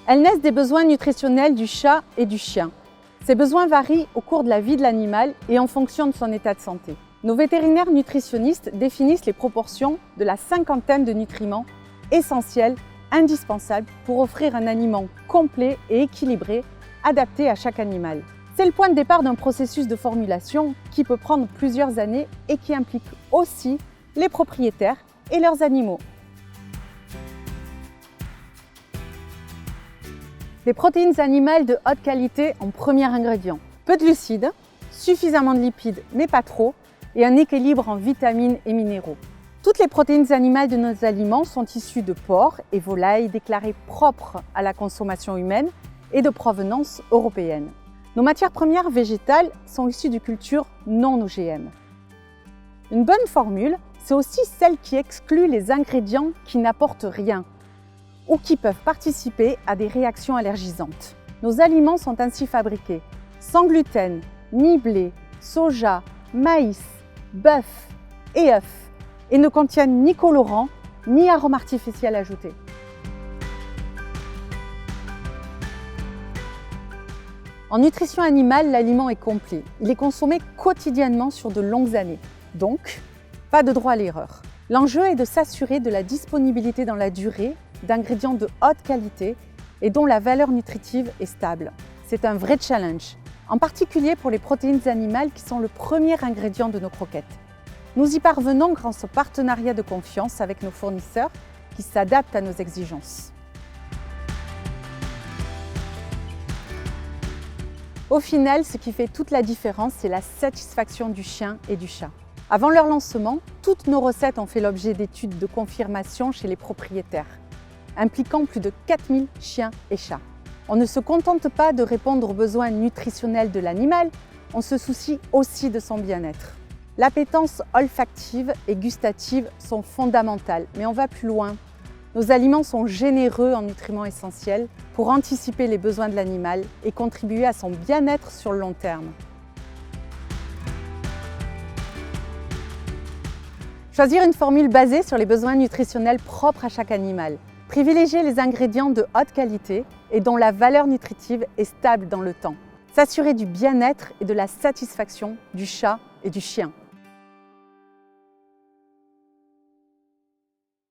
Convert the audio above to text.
Elles naissent des besoins nutritionnels du chat et du chien. Ces besoins varient au cours de la vie de l'animal et en fonction de son état de santé. Nos vétérinaires nutritionnistes définissent les proportions de la cinquantaine de nutriments essentiels, indispensables pour offrir un aliment complet et équilibré, adapté à chaque animal. C'est le point de départ d'un processus de formulation qui peut prendre plusieurs années et qui implique aussi les propriétaires et leurs animaux. Des protéines animales de haute qualité en premier ingrédient. Peu de glucides, suffisamment de lipides mais pas trop, et un équilibre en vitamines et minéraux. Toutes les protéines animales de nos aliments sont issues de porcs et volailles déclarés propres à la consommation humaine et de provenance européenne. Nos matières premières végétales sont issues de cultures non OGM. Une bonne formule, c'est aussi celle qui exclut les ingrédients qui n'apportent rien ou qui peuvent participer à des réactions allergisantes. Nos aliments sont ainsi fabriqués sans gluten, ni blé, soja, maïs, bœuf et œufs et ne contiennent ni colorants ni arômes artificiels ajoutés. En nutrition animale, l'aliment est complet. Il est consommé quotidiennement sur de longues années. Donc, pas de droit à l'erreur. L'enjeu est de s'assurer de la disponibilité dans la durée d'ingrédients de haute qualité et dont la valeur nutritive est stable. C'est un vrai challenge, en particulier pour les protéines animales qui sont le premier ingrédient de nos croquettes. Nous y parvenons grâce au partenariat de confiance avec nos fournisseurs qui s'adaptent à nos exigences. Au final, ce qui fait toute la différence, c'est la satisfaction du chien et du chat. Avant leur lancement, toutes nos recettes ont fait l'objet d'études de confirmation chez les propriétaires, impliquant plus de 4000 chiens et chats. On ne se contente pas de répondre aux besoins nutritionnels de l'animal, on se soucie aussi de son bien-être. L'appétence olfactive et gustative sont fondamentales, mais on va plus loin. Nos aliments sont généreux en nutriments essentiels pour anticiper les besoins de l'animal et contribuer à son bien-être sur le long terme. Choisir une formule basée sur les besoins nutritionnels propres à chaque animal. Privilégier les ingrédients de haute qualité et dont la valeur nutritive est stable dans le temps. S'assurer du bien-être et de la satisfaction du chat et du chien.